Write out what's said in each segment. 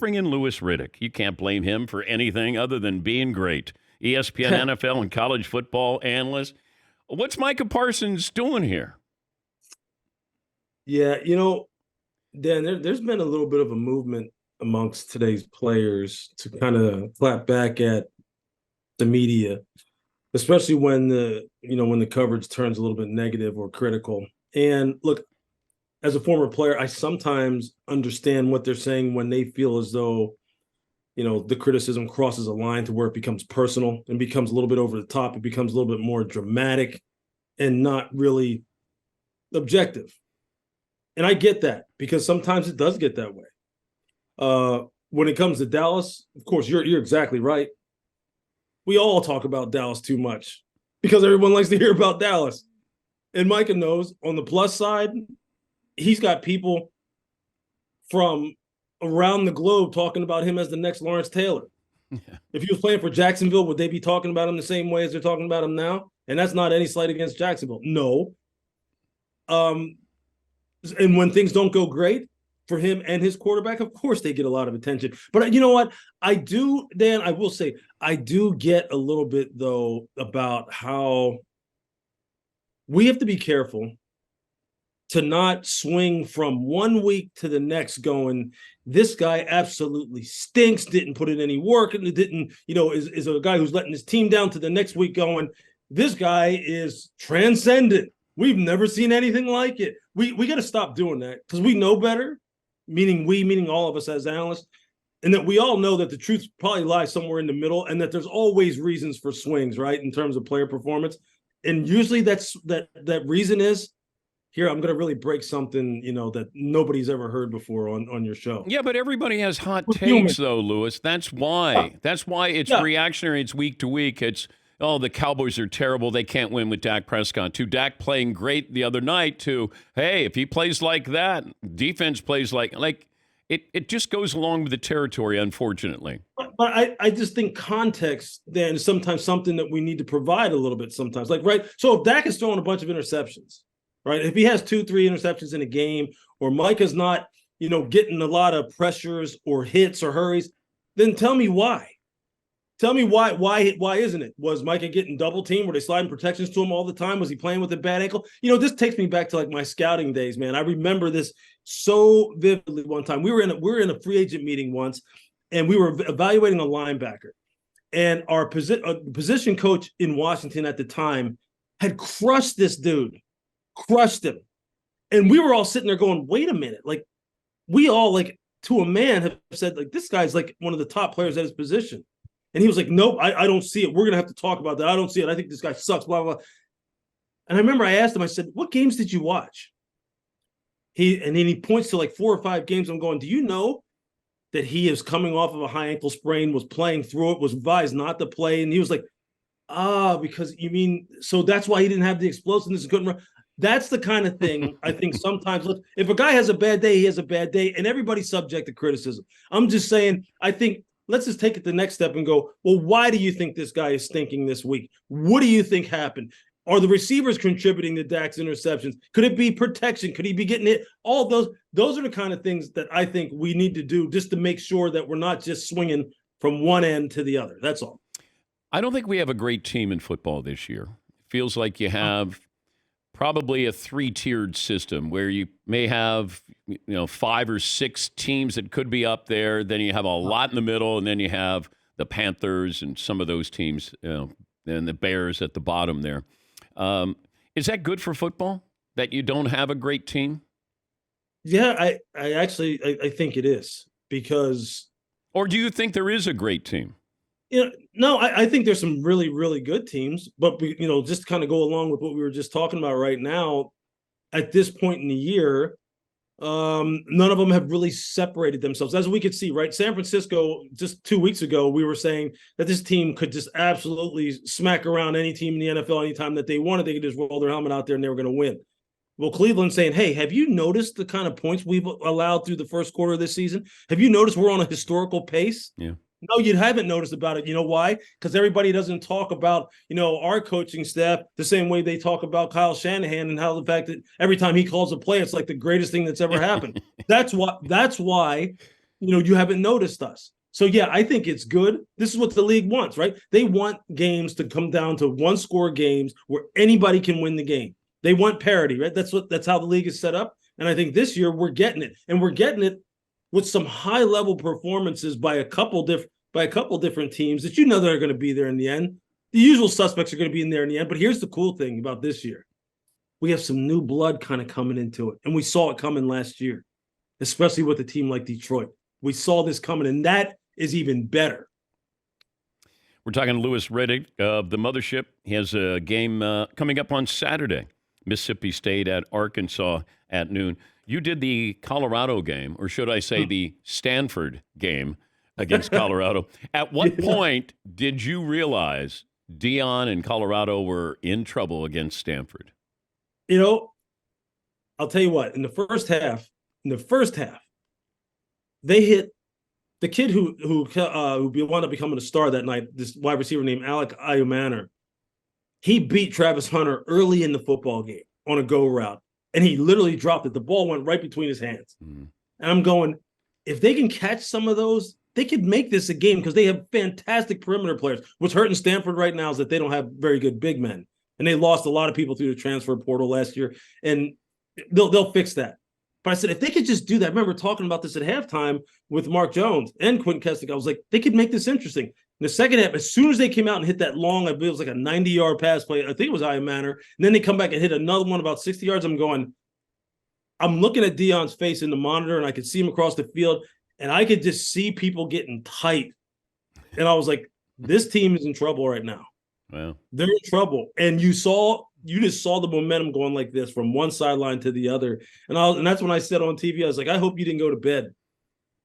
bring in Louis Riddick. You can't blame him for anything other than being great. ESPN, NFL, and college football analyst. What's Micah Parsons doing here? Yeah, Dan, there's been a little bit of a movement amongst today's players to kind of clap back at the media, especially when the coverage turns a little bit negative or critical. And look, as a former player, I sometimes understand what they're saying when they feel as though, the criticism crosses a line to where it becomes personal and becomes a little bit over the top. It becomes a little bit more dramatic and not really objective. And I get that because sometimes it does get that way. When it comes to Dallas, of course, you're exactly right. We all talk about Dallas too much because everyone likes to hear about Dallas. And Micah knows on the plus side, he's got people from around the globe talking about him as the next Lawrence Taylor. Yeah. If he was playing for Jacksonville, would they be talking about him the same way as they're talking about him now? And that's not any slight against Jacksonville. No. And when things don't go great for him and his quarterback, of course they get a lot of attention. But you know what? I will say, I do get a little bit, though, about how we have to be careful to not swing from one week to the next going, this guy absolutely stinks, didn't put in any work, and didn't, is a guy who's letting his team down, to the next week going, this guy is transcendent. We've never seen anything like it. We got to stop doing that because we know better, meaning all of us as analysts, and that we all know that the truth probably lies somewhere in the middle and that there's always reasons for swings, right, in terms of player performance. And usually that reason is, here, I'm going to really break something, that nobody's ever heard before on your show. Yeah, but everybody has hot takes, though, Louis. That's why. Yeah. That's why it's reactionary. It's week to week. It's, the Cowboys are terrible. They can't win with Dak Prescott. To Dak playing great the other night to, hey, if he plays like that, defense plays like it just goes along with the territory, unfortunately. But I just think context then is sometimes something that we need to provide a little bit sometimes. Right? So if Dak is throwing a bunch of interceptions, right? If he has 2-3 interceptions in a game, or Micah's not, getting a lot of pressures or hits or hurries, then tell me why. Tell me why isn't it? Was Micah getting double teamed? Were they sliding protections to him all the time? Was he playing with a bad ankle? This takes me back to like my scouting days, man. I remember this so vividly one time. We were in a free agent meeting once, and we were evaluating a linebacker. And our position coach in Washington at the time had crushed this dude. Crushed him. And we were all sitting there going, wait a minute. Like, we all, like, to a man have said, like, this guy's like one of the top players at his position. And he was like, nope, I don't see it. We're going to have to talk about that. I don't see it. I think this guy sucks, blah, blah, blah. And I remember I asked him, I said, what games did you watch? And then he points to like 4 or 5 games. I'm going, do you know that he is coming off of a high ankle sprain, was playing through it, was advised not to play? And he was like, because you mean, so that's why he didn't have the explosiveness and couldn't run. That's the kind of thing I think sometimes, look, if a guy has a bad day, he has a bad day, and everybody's subject to criticism. I'm just saying, I think let's just take it the next step and go, well, why do you think this guy is stinking this week? What do you think happened? Are the receivers contributing to Dak's interceptions? Could it be protection? Could he be getting hit? All those are the kind of things that I think we need to do just to make sure that we're not just swinging from one end to the other. That's all. I don't think we have a great team in football this year. It feels like you have probably a 3-tiered system where you may have 5 or 6 teams that could be up there. Then you have a lot in the middle, and then you have the Panthers and some of those teams, and the Bears at the bottom there. Is that good for football, that you don't have a great team? Yeah, I actually think it is, because. Or do you think there is a great team? No, I think there's some really, really good teams, but just to kind of go along with what we were just talking about right now, at this point in the year, none of them have really separated themselves. As we could see, right? San Francisco, just 2 weeks ago, we were saying that this team could just absolutely smack around any team in the NFL anytime that they wanted. They could just roll their helmet out there and they were going to win. Well, Cleveland's saying, hey, have you noticed the kind of points we've allowed through the first quarter of this season? Have you noticed we're on a historical pace? Yeah. No, you haven't noticed about it. You know why? Because everybody doesn't talk about, our coaching staff the same way they talk about Kyle Shanahan and how the fact that every time he calls a play, it's like the greatest thing that's ever happened. That's why you haven't noticed us. So, yeah, I think it's good. This is what the league wants, right? They want games to come down to one-score games where anybody can win the game. They want parity, right? That's how the league is set up. And I think this year we're getting it. And we're getting it with some high-level performances by a couple different teams that they're going to be there in the end. The usual suspects are going to be in there in the end. But here's the cool thing about this year. We have some new blood kind of coming into it. And we saw it coming last year, especially with a team like Detroit. We saw this coming, and that is even better. We're talking to Louis Riddick of the Mothership. He has a game coming up on Saturday, Mississippi State at Arkansas at noon. You did the Colorado game, or should I say the Stanford game against Colorado. At what point did you realize Deion and Colorado were in trouble against Stanford? I'll tell you what, in the first half, they hit the kid who wound up becoming a star that night, this wide receiver named Alec Ayumanner. He beat Travis Hunter early in the football game on a go route, and he literally dropped it. The ball went right between his hands. And I'm going, if they can catch some of those, they could make this a game because they have fantastic perimeter players. What's hurting Stanford right now is that they don't have very good big men, and they lost a lot of people through the transfer portal last year, and they'll fix that. But I said, if they could just do that, I remember talking about this at halftime with Mark Jones and Quentin Kestick. I was like, they could make this interesting. In the second half, as soon as they came out and hit that long, I believe it was like a 90-yard pass play. I think it was Iron Manor. And then they come back and hit another one about 60 yards. I'm looking at Deion's face in the monitor, and I could see him across the field, and I could just see people getting tight. And I was like, this team is in trouble right now. Wow. They're in trouble. And you just saw the momentum going like this from one sideline to the other. And that's when I said on TV, I was like, I hope you didn't go to bed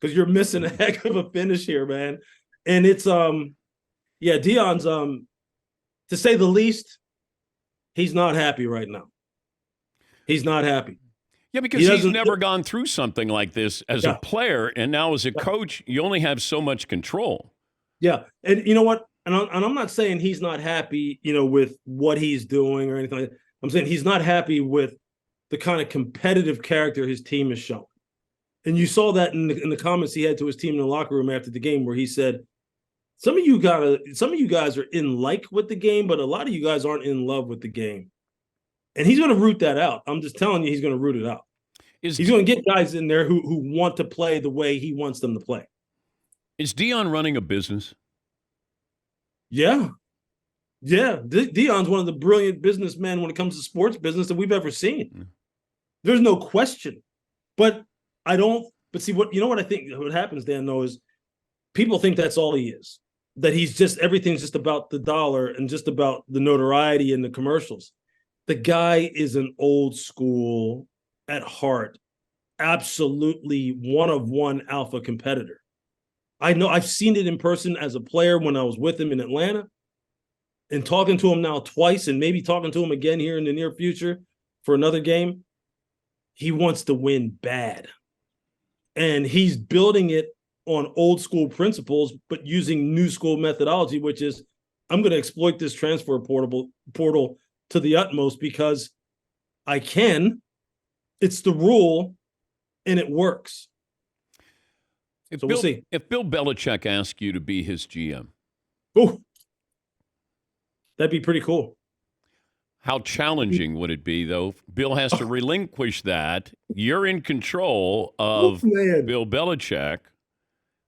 because you're missing a heck of a finish here, man. And it's Deion's to say the least, he's not happy right now. He's not happy. Yeah, because he's never gone through something like this as a player, and now as a coach, you only have so much control. Yeah, and you know what? And I'm not saying he's not happy, with what he's doing or anything like that. I'm saying he's not happy with the kind of competitive character his team has shown. And you saw that in the comments he had to his team in the locker room after the game, where he said, some of you guys are in like with the game, but a lot of you guys aren't in love with the game. And he's going to root that out. I'm just telling you, he's going to root it out. He's going to get guys in there who want to play the way he wants them to play. Is Deion running a business? Yeah. Deion's one of the brilliant businessmen when it comes to sports business that we've ever seen. There's no question. But see what I think what happens, Dan, though, is people think that's all he is. That everything's just about the dollar and just about the notoriety and the commercials. The guy is an old school at heart, absolutely one-of-one alpha competitor. I know I've seen it in person as a player when I was with him in Atlanta, and talking to him now twice and maybe talking to him again here in the near future for another game. He wants to win bad. And he's building it on old school principles, but using new school methodology, which is, I'm going to exploit this transfer portal to the utmost because I can. It's the rule, and it works. We'll see. If Bill Belichick asked you to be his GM, that'd be pretty cool. How challenging would it be, though? Bill has to relinquish that. You're in control of Bill Belichick.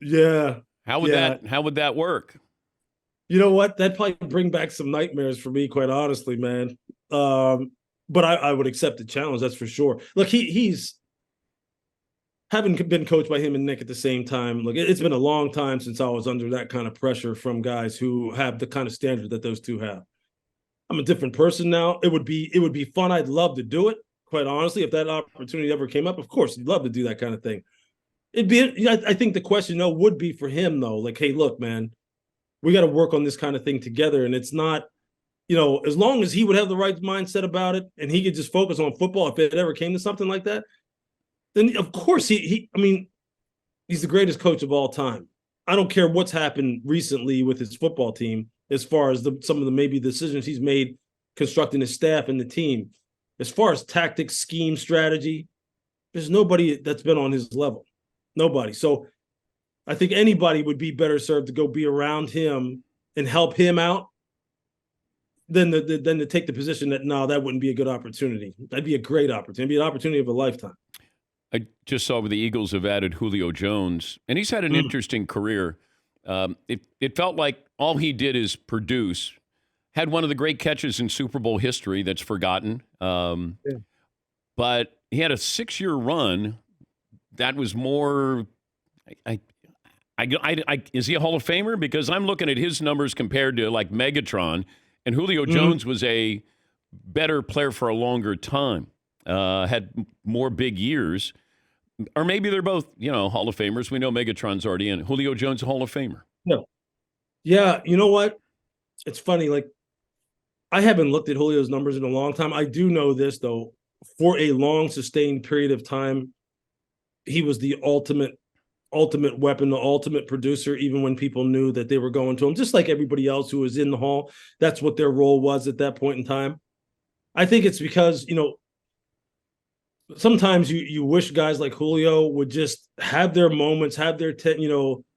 Yeah. How would that work? You know what? That'd probably bring back some nightmares for me, quite honestly, man. But I would accept the challenge, that's for sure. Look, he's having been coached by him and Nick at the same time. Look, it's been a long time since I was under that kind of pressure from guys who have the kind of standard that those two have. I'm a different person now. It would be fun. I'd love to do it, quite honestly. If that opportunity ever came up, of course, I'd love to do that kind of thing. I think the question, would be for him, though. Like, hey, look, man, we got to work on this kind of thing together. And it's not, as long as he would have the right mindset about it and he could just focus on football, if it ever came to something like that, then of course he's the greatest coach of all time. I don't care what's happened recently with his football team as far as some of the maybe decisions he's made constructing his staff and the team. As far as tactics, scheme, strategy, there's nobody that's been on his level. Nobody. So I think anybody would be better served to go be around him and help him out than to take the position that no, that wouldn't be a good opportunity. That'd be a great opportunity. It'd be an opportunity of a lifetime. I just saw where the Eagles have added Julio Jones, and he's had an interesting career. It felt like all he did is produce. Had one of the great catches in Super Bowl history that's forgotten. But he had a 6-year run that was more. Is he a Hall of Famer? Because I'm looking at his numbers compared to like Megatron, and Julio Jones was a better player for a longer time. Had more big years. Or maybe they're both, Hall of Famers. We know Megatron's already in. Julio Jones, a Hall of Famer. No. Yeah, you know what? It's funny. Like, I haven't looked at Julio's numbers in a long time. I do know this, though. For a long, sustained period of time, he was the ultimate weapon, the ultimate producer, even when people knew that they were going to him. Just like everybody else who was in the Hall, that's what their role was at that point in time. I think it's because, sometimes you wish guys like Julio would just have their moments, have their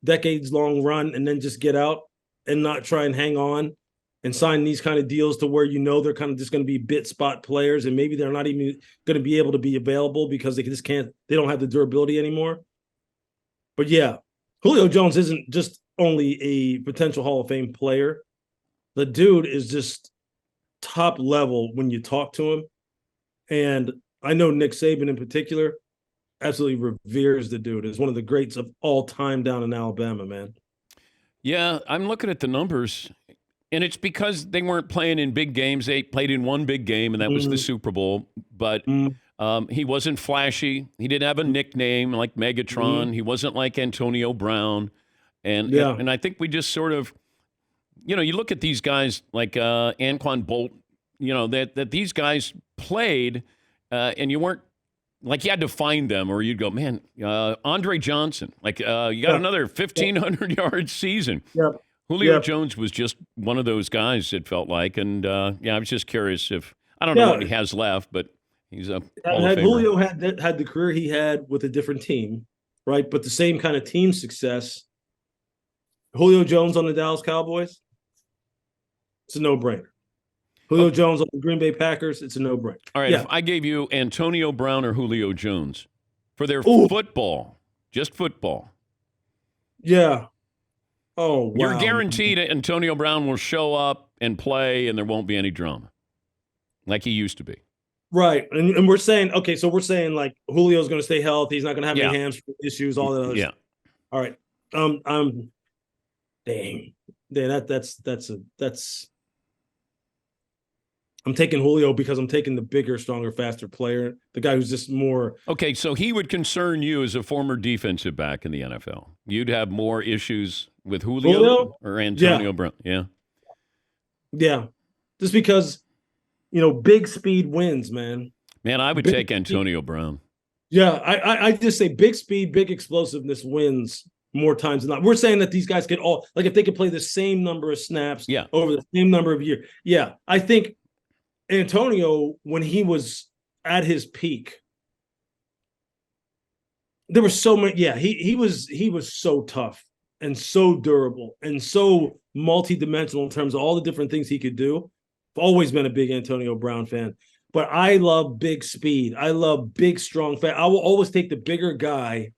decades long run, and then just get out and not try and hang on and sign these kind of deals to where they're kind of just going to be bit spot players, and maybe they're not even going to be able to be available because they don't have the durability anymore. But yeah, Julio Jones isn't just only a potential Hall of Fame player. The dude is just top level when you talk to him, and I know Nick Saban in particular absolutely reveres the dude. Is one of the greats of all time down in Alabama, man. Yeah, I'm looking at the numbers, and it's because they weren't playing in big games. They played in one big game, and that was the Super Bowl. But he wasn't flashy. He didn't have a nickname like Megatron. He wasn't like Antonio Brown. And I think we just sort of, you look at these guys like Anquan Bolt, that these guys played – and you weren't like you had to find them, or you'd go, man, Andre Johnson, like you got another 1,500-yard season. Yep. Julio Jones was just one of those guys, it felt like. And I was just curious if I don't know what he has left, but he's a Hall of Famer. Julio had the career he had with a different team, right? But the same kind of team success. Julio Jones on the Dallas Cowboys, it's a no-brainer. Julio Jones on the Green Bay Packers, it's a no-brainer. All right, if I gave you Antonio Brown or Julio Jones for their football, just football. Yeah. Oh, wow. You're guaranteed Antonio Brown will show up and play, and there won't be any drama like he used to be. Right. And we're saying, like Julio's going to stay healthy. He's not going to have any hamstring issues, all that other stuff. All right. That's I'm taking Julio because I'm taking the bigger, stronger, faster player, the guy who's just more. Okay, so he would concern you as a former defensive back in the NFL. You'd have more issues with Julio? Or Antonio Brown. Yeah. Yeah. Just because, big speed wins, man. Man, I would take Antonio Brown. Yeah, I just say big speed, big explosiveness wins more times than not. We're saying that these guys could all, like if they could play the same number of snaps over the same number of years. Yeah, I think Antonio, when he was at his peak, there were so many. Yeah, he was so tough and so durable and so multidimensional in terms of all the different things he could do. I've always been a big Antonio Brown fan, but I love big speed. I love big, strong. I will always take the bigger guy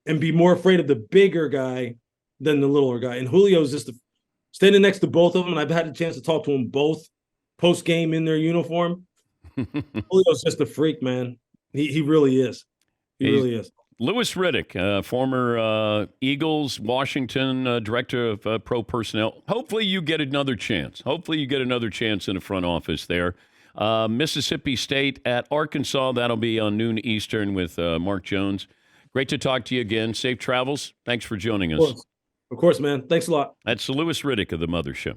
and be more afraid of the bigger guy than the littler guy. And Julio's just standing next to both of them, and I've had a chance to talk to them both post-game in their uniform. Julio's just a freak, man. He really is. He really is. Louis Riddick, former Eagles, Washington director of pro personnel. Hopefully you get another chance. Hopefully you get another chance in the front office there. Mississippi State at Arkansas. That'll be on noon Eastern with Mark Jones. Great to talk to you again. Safe travels. Thanks for joining us. Of course, man. Thanks a lot. That's Louis Riddick of the Mother Show.